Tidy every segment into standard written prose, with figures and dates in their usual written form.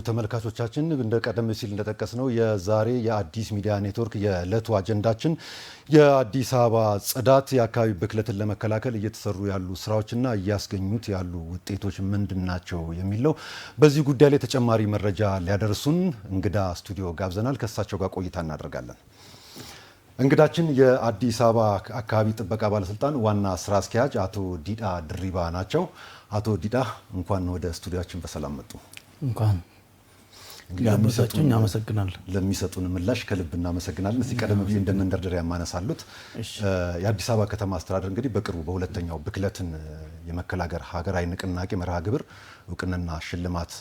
ተመልካቾቻችን እንደ ቀደም ሲል እንደተጠቀስነው የዛሬ የአዲስ ሚዲያ ኔትወርክ የዕለቱ አጀንዳችን የአዲስ አበባ ጽዳት የአካባቢ ብክለትን ለመከላከል እየተሰሩ ያሉ ስራዎችና እያስገኙት ያሉ ውጤቶች ምንድናቸው የሚል ነው። በዚህ ጉዳይ ላይ ተጨማሪ መረጃ ሊያደርሱን እንግዳ ስቱዲዮ ጋብዘናል። ከእሳቸው ጋር ቆይታ እናደርጋለን። እንግዳችን የአዲስ አበባ አካባቢ ጥበቃ ባለስልጣን ዋና ስራ አስኪያጅ አቶ ዲዳ ድሪባ ናቸው። አቶ ዲዳ እንኳን ወደ ስቱዲዮአችን በሰላም መጡ። እንኳን ለሚሰጡን ምላሽ ከልብ እናመሰግናለን። እስቲ ቀደም ብዬ እንደመንደርደሪያ ማነሳሉት የአዲስ አበባ ከተማ አስተዳደር እንግዲህ በቅርቡ በሁለተኛው ብክለትን የመከላከል ሀገራዊ ንቅናቄ መርሃ ግብር እውቅናና ሽልማት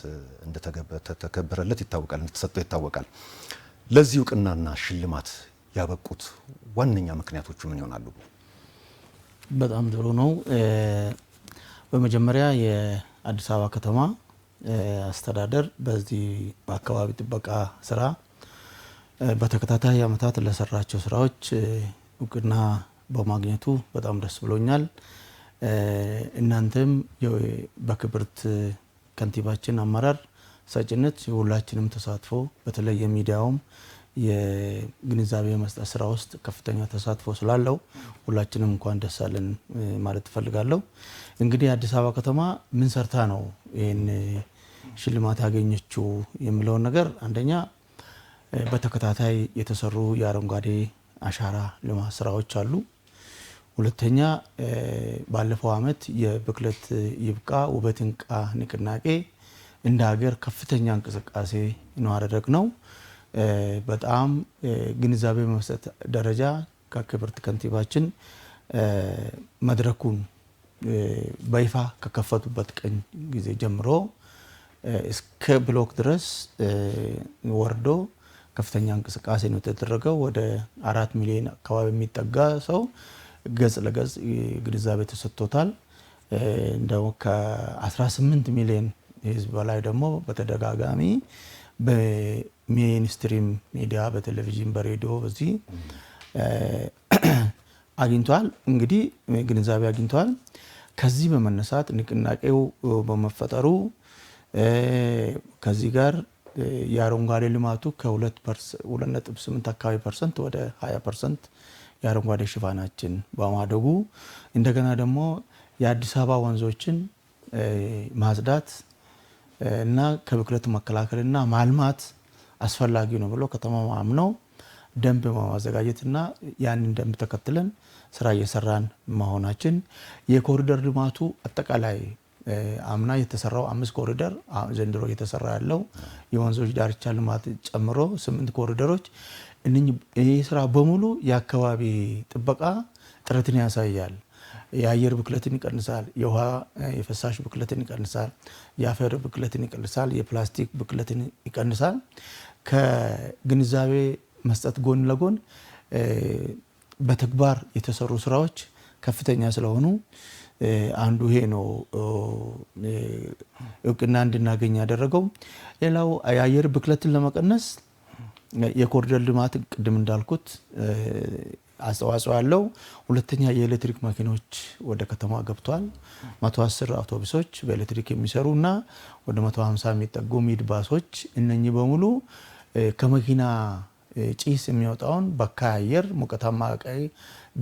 እንደተከበረለት ይታወቃል፣ እንደተሰጠው ይታወቃል። ለዚህ እውቅናና ሽልማት ያበቁት ዋነኛ ምክንያቶቹ ምን ይሆናሉ? በጣም ጥሩ ነው። በመጀመሪያ የአዲስ አበባ ከተማ አስተዳደር በዚህ በአካባቢ ጥበቃ ስራ በተከታታይ ዓመታት ለሰራቸው ስራዎች እውቅና በማግኘቱ በጣም ደስ ብሎኛል። እናንተም በክብርት ከንቲባችን አመራር ሰጭነት የሁላችንም ተሳትፎ በተለይ የሚዲያውም የግንዛቤ መስጠት ስራ ውስጥ ከፍተኛ ተሳትፎ ስላለው ሁላችንም እንኳን ደስ አለን ማለት እፈልጋለሁ። እንግዲህ አዲስ አበባ ከተማ ምን ሰርታ ነው ይሄን ሽልማት ያገኘችው የሚለው ነገር አንደኛ በተከታታይ የተሰሩ የአረንጓዴ አሻራ ልማት ስራዎች አሉ። ሁለተኛ ባለፈው አመት የብክለት ይብቃ ውበት ይንቃ ንቅናቄ እንደ ሀገር ከፍተኛ እንቅስቃሴ ነው ያደረግነው። በጣም ግንዛቤ በመስጠት ደረጃ ከክብርት ከንቲባችን መድረኩን በይፋ ከከፈቱበት ቀን ጊዜ ጀምሮ እስከ ብሎክ ድረስ ወርዶ ከፍተኛ እንቅስቃሴ ነው የተደረገው። ወደ 4 ሚሊዮን አካባቢ የሚጠጋ ሰው ገጽ ለገጽ ግንዛቤ ተሰጥቶታል። እንደው ከ18 ሚሊዮን ህዝብ በላይ ደግሞ በተደጋጋሚ በሜይንስትሪም ሚዲያ በቴሌቪዥን በሬዲዮ በዚህ አግኝቷል። እንግዲህ ግንዛቤ አግኝቷል። ከዚህ በመነሳት ንቅናቄው በመፈጠሩ ከዚህ ጋር የአረንጓዴ ልማቱ ከ2.8 አካባቢ ፐርሰንት ወደ 20% የአረንጓዴ ሽፋናችን በማደጉ እንደገና ደግሞ የአዲስ አበባ ወንዞችን ማጽዳት እና ከብክለት መከላከልና ማልማት አስፈላጊ ነው ብሎ ከተማው አምነው ደንብ በማዘጋጀትና ያንን ደንብ ተከትለን ስራ እየሰራን መሆናችን የኮሪደር ልማቱ አጠቃላይ አምና የተሰራው 5 ኮሪደር ዘንድሮ እየተሰራ ያለው የወንዞች ዳርቻ ልማት ጨምሮ 8 ኮሪደሮች ይህ ስራ በሙሉ የአካባቢ ጥበቃ ጥረትን ያሳያል። የአየር ብክለትን ይቀንሳል፣ የውሃ የፈሳሽ ብክለትን ይቀንሳል፣ የአፈር ብክለትን ይቀንሳል፣ የፕላስቲክ ብክለትን ይቀንሳል። ከግንዛቤ መስጠት ጎን ለጎን በተግባር የተሰሩ ስራዎች ከፍተኛ ስለሆኑ አንዱ ይሄ ነው እውቅና እንድናገኝ ያደረገው። ሌላው የአየር ብክለትን ለመቀነስ የኮሪደር ልማት ቅድም እንዳልኩት አስተዋጽኦ ያለው። ሁለተኛ የኤሌክትሪክ መኪኖች ወደ ከተማ ገብቷል። 110 አውቶቡሶች በኤሌክትሪክ የሚሰሩና ወደ 150 የሚጠጉ ሚድ ባሶች እነኚህ በሙሉ ከመኪና ጭስ የሚወጣውን በካይ አየር ሙቀታማ ቀይ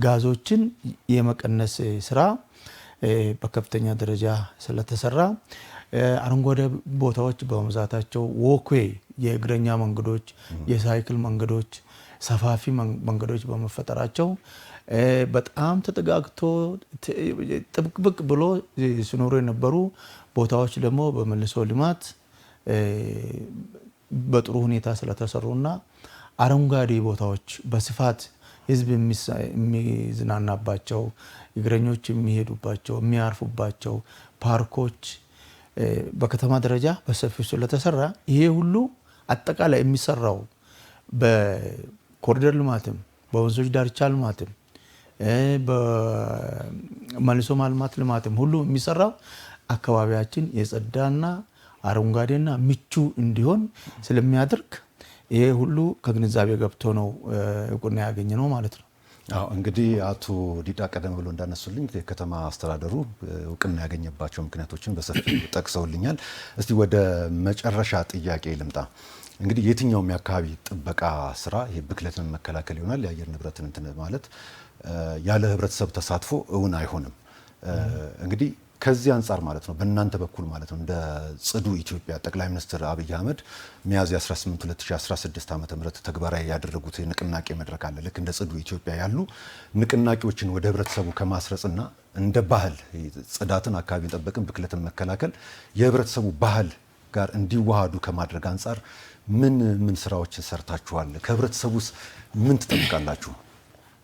ጋዞችን የመቀነስ ስራ በከፍተኛ ደረጃ ስለተሰራ አረንጓዴ ቦታዎች በመብዛታቸው ወክዌይ የእግረኛ መንገዶች፣ የሳይክል መንገዶች፣ ሰፋፊ መንገዶች በመፈጠራቸው በጣም ተጠጋግቶ ጥብቅብቅ ብሎ ሲኖሩ የነበሩ ቦታዎች ደግሞ በመልሶ ልማት በጥሩ ሁኔታ ስለተሰሩና አረንጓዴ ቦታዎች በስፋት ህዝብ የሚዝናናባቸው እግረኞች የሚሄዱባቸው የሚያርፉባቸው ፓርኮች በከተማ ደረጃ በሰፊው ስለተሰራ ይሄ ሁሉ አጠቃላይ የሚሰራው በኮሪደር ልማትም በወንዞች ዳርቻ ልማትም በመልሶ ማልማት ልማትም ሁሉ የሚሰራው አካባቢያችን የጸዳና አረንጓዴና ምቹ እንዲሆን ስለሚያደርግ ይሄ ሁሉ ከግንዛቤ ገብቶ ነው እውቅና ያገኘ ነው ማለት ነው። አዎ እንግዲህ አቶ ዲዳ ቀደም ብሎ እንዳነሱልኝ የከተማ አስተዳደሩ እውቅና ያገኘባቸው ምክንያቶችን በሰፊው ጠቅሰውልኛል። እስቲ ወደ መጨረሻ ጥያቄ ልምጣ። እንግዲህ የትኛውም የአካባቢ ጥበቃ ስራ ይሄ ብክለትን መከላከል ይሆናል የአየር ንብረትን እንትን ማለት ያለ ህብረተሰብ ተሳትፎ እውን አይሆንም። እንግዲህ ከዚህ አንጻር ማለት ነው በእናንተ በኩል ማለት ነው እንደ ጽዱ ኢትዮጵያ ጠቅላይ ሚኒስትር አብይ አህመድ ሚያዝያ 18 2016 ዓ.ም ተግባራዊ ያደረጉት የንቅናቄ መድረክ አለ። ልክ እንደ ጽዱ ኢትዮጵያ ያሉ ንቅናቄዎችን ወደ ህብረተሰቡ ከማስረጽና እንደ ባህል ጽዳትን፣ አካባቢን ጠበቅን፣ ብክለትን መከላከል የህብረተሰቡ ባህል ጋር እንዲዋሃዱ ከማድረግ አንጻር ምን ስራዎችን ሰርታችኋል? ከህብረተሰቡስ ምን ትጠብቃላችሁ?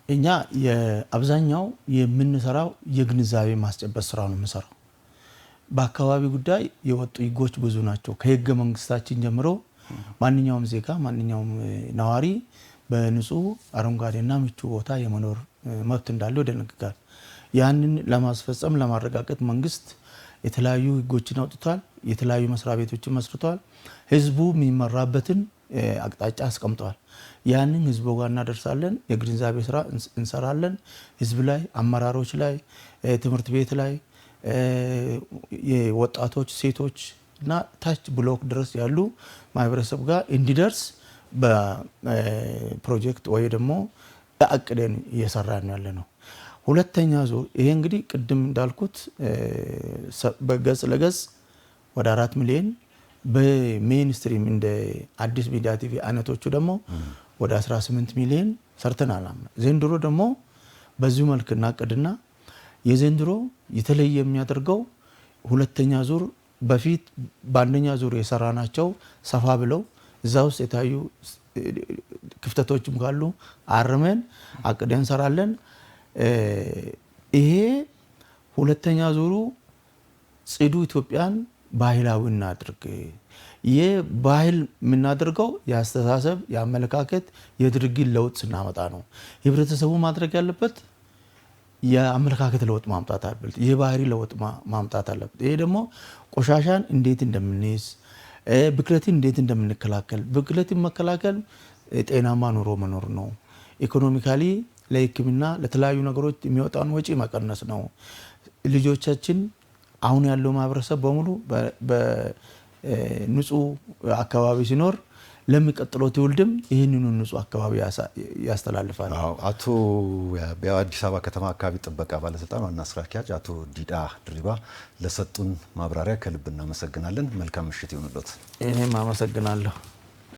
እኛ የአብዛኛው የምንሰራው የግንዛቤ ማስጨበጥ ስራ ነው የምንሰራው። በአካባቢ ጉዳይ የወጡ ህጎች ብዙ ናቸው። ከህገ መንግስታችን ጀምሮ ማንኛውም ዜጋ ማንኛውም ነዋሪ በንጹህ አረንጓዴና ምቹ ቦታ የመኖር መብት እንዳለው ይደነግጋል። ያንን ለማስፈጸም ለማረጋገጥ መንግስት የተለያዩ ህጎችን አውጥቷል። የተለያዩ መስሪያ ቤቶችን መስርቷል። ህዝቡ የሚመራበትን አቅጣጫ አስቀምጧል። ያንን ህዝቡ ጋር እናደርሳለን። የግንዛቤ ስራ እንሰራለን። ህዝብ ላይ፣ አመራሮች ላይ፣ ትምህርት ቤት ላይ፣ የወጣቶች ሴቶች እና ታች ብሎክ ድረስ ያሉ ማህበረሰብ ጋር እንዲደርስ በፕሮጀክት ወይ ደግሞ አቅደን እየሰራን ያለ ነው። ሁለተኛ ዙር ይሄ እንግዲህ ቅድም እንዳልኩት በገጽ ለገጽ ወደ 4 ሚሊዮን በሜንስትሪም እንደ አዲስ ሚዲያ ቲቪ አይነቶቹ ደግሞ ወደ 18 ሚሊዮን ሰርተናል። ዘንድሮ ደግሞ በዚሁ መልክ እናቅድና የዘንድሮ የተለየ የሚያደርገው ሁለተኛ ዙር በፊት በአንደኛ ዙር የሰራናቸው ሰፋ ብለው እዛ ውስጥ የታዩ ክፍተቶችም ካሉ አርመን አቅደን እንሰራለን። ይሄ ሁለተኛ ዙሩ ጽዱ ኢትዮጵያን ባህላዊ እናድርግ። ይህ ባህል የምናደርገው የአስተሳሰብ፣ የአመለካከት፣ የድርጊት ለውጥ ስናመጣ ነው። ህብረተሰቡ ማድረግ ያለበት የአመለካከት ለውጥ ማምጣት አለበት። የባህሪ ለውጥ ማምጣት አለበት። ይሄ ደግሞ ቆሻሻን እንዴት እንደምንይዝ፣ ብክለትን እንዴት እንደምንከላከል፣ ብክለትን መከላከል ጤናማ ኑሮ መኖር ነው። ኢኮኖሚካሊ ለሕክምና ለተለያዩ ነገሮች የሚወጣውን ወጪ መቀነስ ነው። ልጆቻችን አሁን ያለው ማህበረሰብ በሙሉ በንጹህ አካባቢ ሲኖር ለሚቀጥለው ትውልድም ይህንኑ ንጹህ አካባቢ ያስተላልፋል። አቶ የአዲስ አበባ ከተማ አካባቢ ጥበቃ ባለስልጣን ዋና ስራ አስኪያጅ አቶ ዲዳ ድሪባ ለሰጡን ማብራሪያ ከልብ እናመሰግናለን። መልካም ምሽት ይሁንልዎት። እኔም አመሰግናለሁ።